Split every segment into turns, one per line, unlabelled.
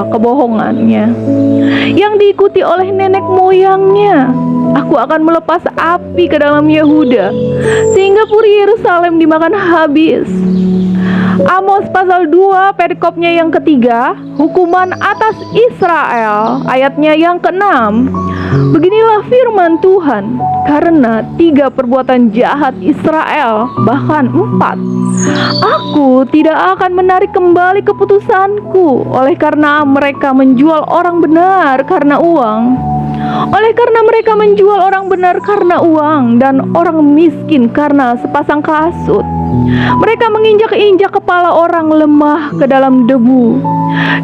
kebohongannya yang diikuti oleh nenek moyangnya. Aku akan melepas api ke dalam Yehuda sehingga puri Yerusalem dimakan habis. Amos pasal 2 perikopnya yang ketiga, hukuman atas Israel, ayatnya yang ke-6. Beginilah firman Tuhan, karena 3 perbuatan jahat Israel, bahkan 4, aku tidak akan menarik kembali keputusanku, oleh karena mereka menjual orang benar karena uang. Oleh karena mereka menjual orang benar karena uang dan orang miskin karena sepasang kasut. Mereka menginjak-injak kepala orang lemah ke dalam debu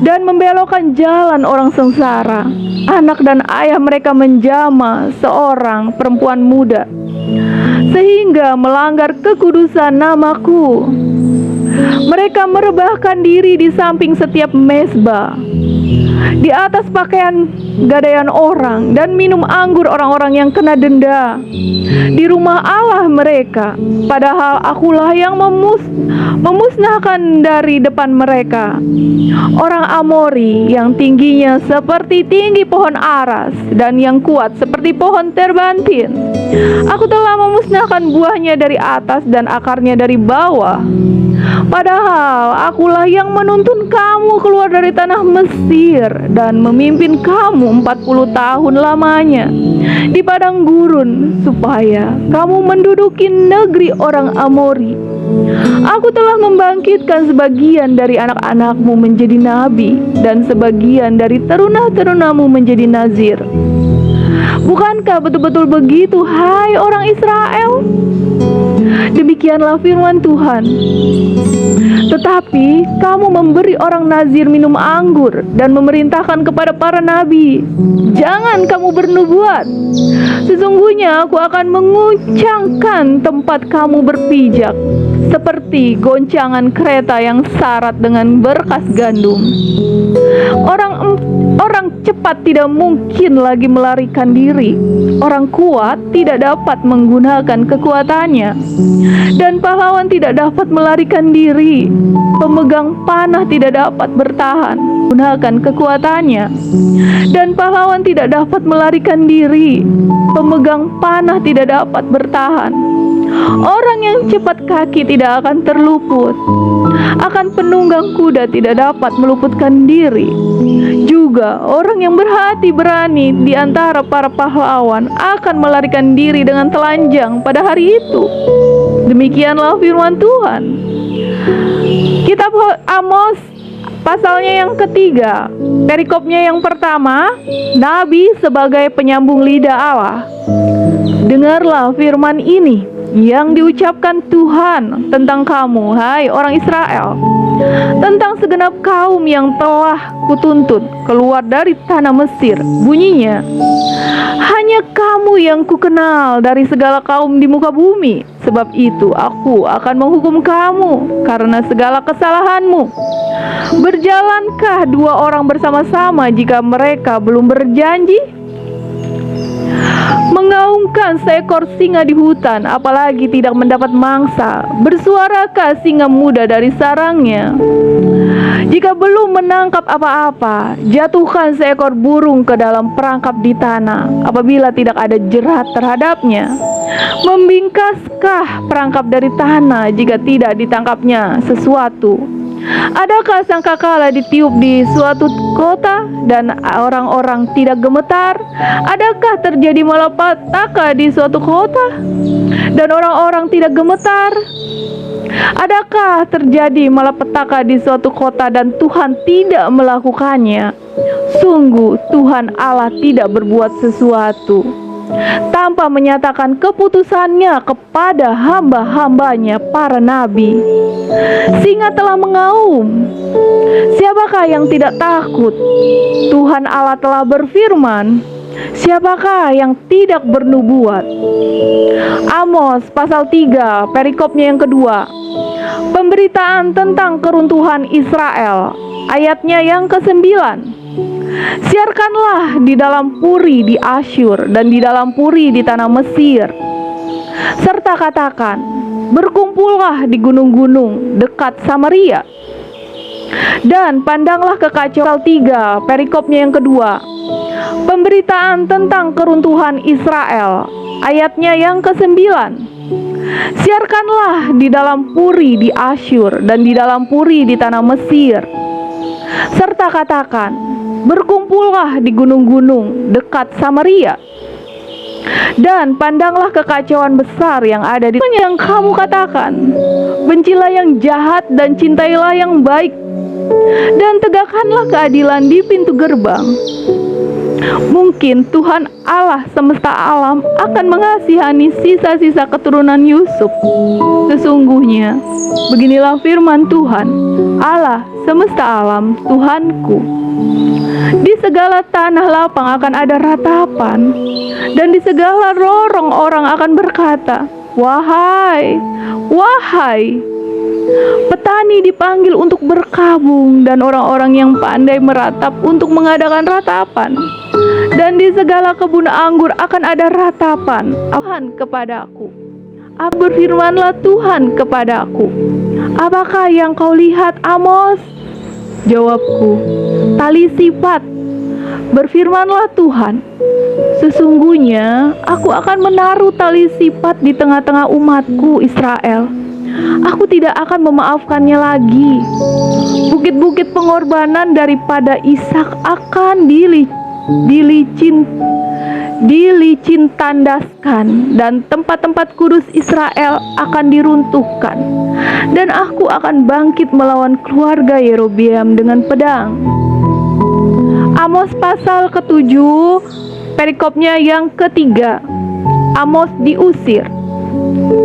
dan membelokkan jalan orang sengsara. Anak dan ayah mereka menjamah seorang perempuan muda sehingga melanggar kekudusan namaku. Mereka merebahkan diri di samping setiap mezbah, di atas pakaian gadaian orang, dan minum anggur orang-orang yang kena denda di rumah Allah mereka. Padahal akulah yang memusnahkan dari depan mereka orang Amori yang tingginya seperti tinggi pohon aras dan yang kuat seperti pohon terbantin. Aku telah memusnahkan buahnya dari atas dan akarnya dari bawah. Padahal akulah yang menuntun kamu keluar dari tanah Mesir dan memimpin kamu 40 tahun lamanya di padang gurun supaya kamu menduduki negeri orang Amori. Aku telah membangkitkan sebagian dari anak-anakmu menjadi nabi dan sebagian dari teruna-terunamu menjadi nazir. Bukankah betul-betul begitu, hai orang Israel? Demikianlah firman Tuhan. Tetapi kamu memberi orang nazir minum anggur dan memerintahkan kepada para nabi, jangan kamu bernubuat. Sesungguhnya aku akan menguncangkan tempat kamu berpijak seperti goncangan kereta yang syarat dengan berkas gandum. Orang cepat tidak mungkin lagi melarikan diri. Orang kuat tidak dapat menggunakan kekuatannya, dan pahlawan tidak dapat melarikan diri. Pemegang panah tidak dapat bertahan menggunakan kekuatannya, dan pahlawan tidak dapat melarikan diri. Pemegang panah tidak dapat bertahan. Orang yang cepat kaki tidak akan terluput. Akan penunggang kuda tidak dapat meluputkan diri. Juga orang yang berhati berani di antara para pahlawan akan melarikan diri dengan telanjang pada hari itu. Demikianlah firman Tuhan. Kitab Amos pasalnya yang ketiga, perikopnya yang pertama, Nabi sebagai penyambung lidah Allah. Dengarlah firman ini yang diucapkan Tuhan tentang kamu, hai orang Israel, tentang segenap kaum yang telah kutuntut keluar dari tanah Mesir. Bunyinya, hanya kamu yang kukenal dari segala kaum di muka bumi. Sebab itu aku akan menghukum kamu karena segala kesalahanmu. Berjalankah 2 orang bersama-sama jika mereka belum berjanji? Mengaumkan seekor singa di hutan, apalagi tidak mendapat mangsa? Bersuarakah singa muda dari sarangnya? Jika belum menangkap apa-apa, jatuhkan seekor burung ke dalam perangkap di tanah, apabila tidak ada jerat terhadapnya. Membingkaskah perangkap dari tanah jika tidak ditangkapnya sesuatu? Adakah sangkakala ditiup di suatu kota dan orang-orang tidak gemetar? Adakah terjadi malapetaka di suatu kota dan orang-orang tidak gemetar? Adakah terjadi malapetaka di suatu kota dan Tuhan tidak melakukannya? Sungguh Tuhan Allah tidak berbuat sesuatu tanpa menyatakan keputusannya kepada hamba-hambanya para nabi. Singa telah mengaum, siapakah yang tidak takut? Tuhan Allah telah berfirman, siapakah yang tidak bernubuat? Amos pasal 3 perikopnya yang kedua, pemberitaan tentang keruntuhan Israel, ayatnya yang ke-9. Siarkanlah di dalam puri di Asyur dan di dalam puri di tanah Mesir, serta katakan, berkumpullah di gunung-gunung dekat Samaria. Dan pandanglah kekacauan 3, perikopnya yang kedua. Pemberitaan tentang keruntuhan Israel, ayatnya yang ke-9. Siarkanlah di dalam puri di Asyur dan di dalam puri di tanah Mesir, serta katakan, berkumpullah di gunung-gunung dekat Samaria. Dan pandanglah kekacauan besar yang ada di yang kamu katakan, bencilah yang jahat dan cintailah yang baik, dan tegakkanlah keadilan di pintu gerbang. Mungkin Tuhan Allah semesta alam akan mengasihani sisa-sisa keturunan Yusuf. Sesungguhnya beginilah firman Tuhan Allah semesta alam, Tuhanku, di segala tanah lapang akan ada ratapan, dan di segala lorong orang akan berkata, wahai, wahai. Petani dipanggil untuk berkabung, dan orang-orang yang pandai meratap untuk mengadakan ratapan. Dan di segala kebun anggur akan ada ratapan. Tuhan kepadaku, berfirmanlah Tuhan kepadaku, apakah yang kau lihat, Amos? Jawabku, tali sifat. Berfirmanlah Tuhan, sesungguhnya aku akan menaruh tali sifat di tengah-tengah umatku Israel. Aku tidak akan memaafkannya lagi. Bukit-bukit pengorbanan daripada Ishak akan dilicin tandaskan, dan tempat-tempat kudus Israel akan diruntuhkan. Dan aku akan bangkit melawan keluarga Yerobeam dengan pedang. Amos pasal ke-7, perikopnya yang ketiga. Amos diusir,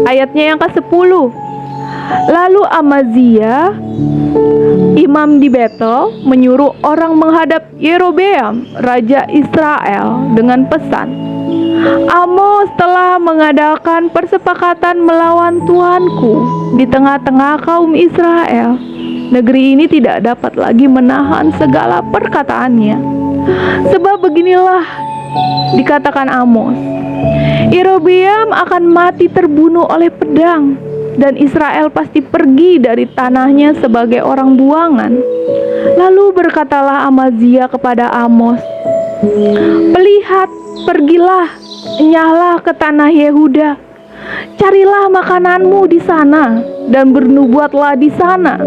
ayatnya yang ke-10. Lalu Amazia, imam di Betel, menyuruh orang menghadap Yerobeam, raja Israel, dengan pesan, Amos telah mengadakan persepakatan melawan tuanku di tengah-tengah kaum Israel. Negeri ini tidak dapat lagi menahan segala perkataannya. Sebab beginilah dikatakan Amos, Yerobeam akan mati terbunuh oleh pedang, dan Israel pasti pergi dari tanahnya sebagai orang buangan. Lalu berkatalah Amazia kepada Amos, Pelihat, pergilah, nyahlah ke tanah Yehuda, carilah makananmu di sana, dan bernubuatlah di sana.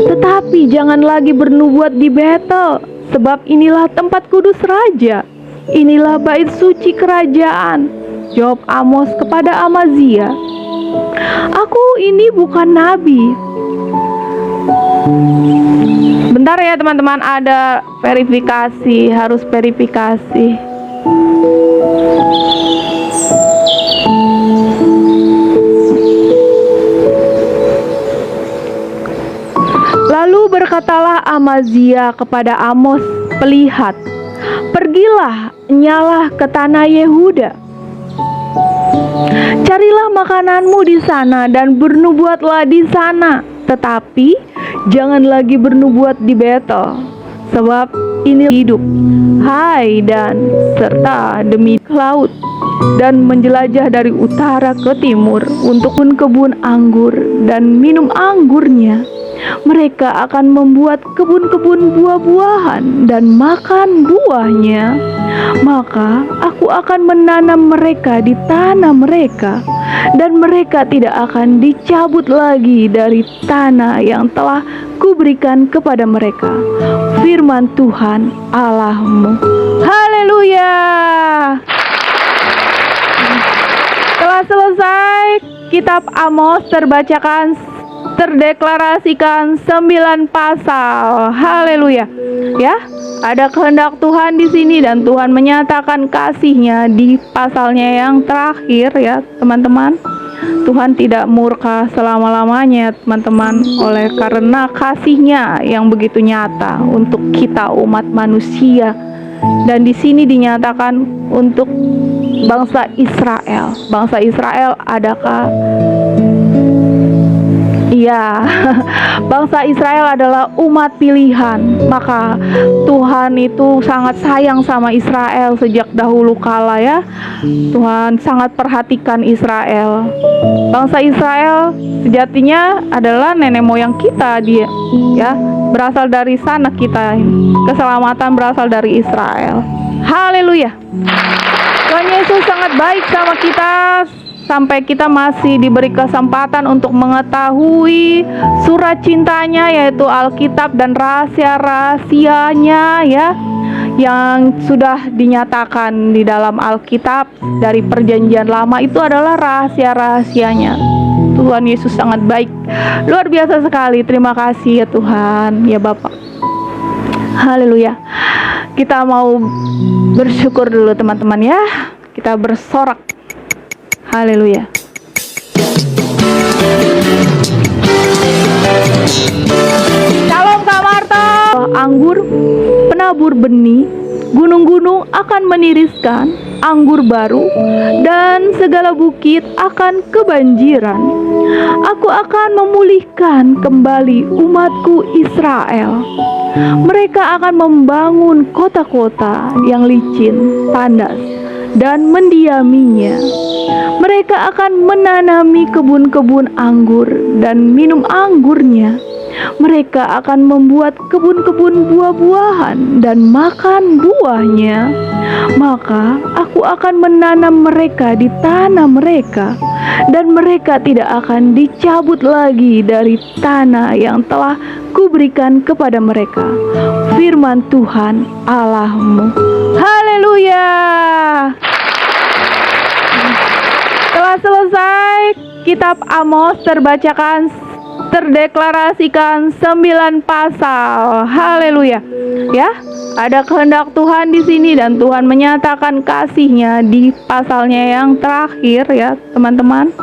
Tetapi jangan lagi bernubuat di Betel, sebab inilah tempat kudus raja, inilah bait suci kerajaan. Jawab Amos kepada Amazia, aku ini bukan nabi. Bentar ya teman-teman, ada verifikasi, harus verifikasi. Lalu berkatalah Amazia kepada Amos, pelihat, pergilah, nyalah ke tanah Yehuda, carilah makananmu di sana dan bernubuatlah di sana, tetapi jangan lagi bernubuat di Betel, sebab ini hidup, hai dan serta demi laut, dan menjelajah dari utara ke timur untuk kebun anggur dan minum anggurnya. Mereka akan membuat kebun-kebun buah-buahan dan makan buahnya. Maka aku akan menanam mereka di tanah mereka, dan mereka tidak akan dicabut lagi dari tanah yang telah kuberikan kepada mereka. Firman Tuhan Allahmu. Haleluya. Telah selesai kitab Amos terdeklarasikan 9 pasal. Haleluya. Ya, ada kehendak Tuhan di sini, dan Tuhan menyatakan kasih-Nya di pasalnya yang terakhir ya, teman-teman. Tuhan tidak murka selama-lamanya, teman-teman, oleh karena kasih-Nya yang begitu nyata untuk kita umat manusia. Dan di sini dinyatakan untuk bangsa Israel. Bangsa Israel adakah Iya, bangsa Israel adalah umat pilihan. Maka Tuhan itu sangat sayang sama Israel sejak dahulu kala ya. Tuhan sangat perhatikan Israel. Bangsa Israel sejatinya adalah nenek moyang kita dia, ya. Berasal dari sana kita. Keselamatan berasal dari Israel. Haleluya. Tuhan Yesus sangat baik sama kita, sampai kita masih diberi kesempatan untuk mengetahui surat cintanya, yaitu Alkitab dan rahasia-rahasianya ya, yang sudah dinyatakan di dalam Alkitab dari perjanjian lama. Itu adalah rahasia-rahasianya. Tuhan Yesus sangat baik, luar biasa sekali. Terima kasih ya Tuhan, ya Bapak. Haleluya. Kita mau bersyukur dulu teman-teman ya. Kita bersorak. Haleluya. Shalom Kak Marta. Anggur penabur benih, gunung-gunung akan meniriskan anggur baru, dan segala bukit akan kebanjiran. Aku akan memulihkan kembali umatku Israel. Mereka akan membangun kota-kota yang licin, tandas, dan mendiaminya. Mereka akan menanami kebun-kebun anggur dan minum anggurnya. Mereka akan membuat kebun-kebun buah-buahan dan makan buahnya. Maka aku akan menanam mereka di tanah mereka, dan mereka tidak akan dicabut lagi dari tanah yang telah kuberikan kepada mereka. Firman Tuhan Allahmu. Haleluya. Telah selesai kitab Amos terdeklarasikan 9 pasal. Haleluya. Ya, ada kehendak Tuhan di sini, dan Tuhan menyatakan kasih-Nya di pasalnya yang terakhir ya, teman-teman.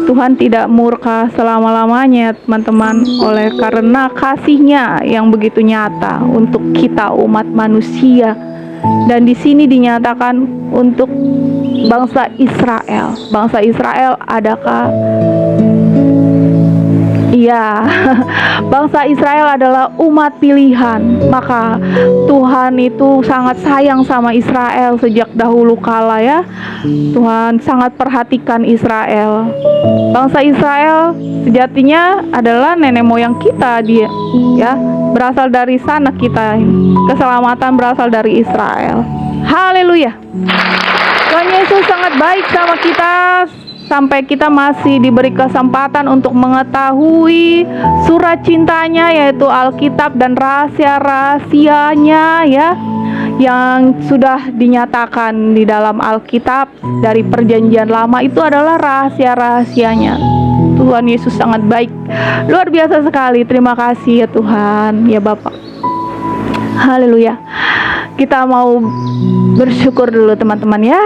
Tuhan tidak murka selama-lamanya, teman-teman, oleh karena kasih-Nya yang begitu nyata untuk kita umat manusia. Dan di sini dinyatakan untuk bangsa Israel. Bangsa Israel adakah? Iya, bangsa Israel adalah umat pilihan. Maka Tuhan itu sangat sayang sama Israel sejak dahulu kala ya. Tuhan sangat perhatikan Israel. Bangsa Israel sejatinya adalah nenek moyang kita dia, ya. Berasal dari sana kita. Keselamatan berasal dari Israel. Haleluya. Tuhan Yesus sangat baik sama kita, sampai kita masih diberi kesempatan untuk mengetahui surat cintanya, yaitu Alkitab dan rahasia-rahasianya ya, yang sudah dinyatakan di dalam Alkitab dari perjanjian lama. Itu adalah rahasia-rahasianya. Tuhan Yesus sangat baik, luar biasa sekali. Terima kasih ya Tuhan, ya Bapak. Haleluya. Kita mau bersyukur dulu teman-teman ya.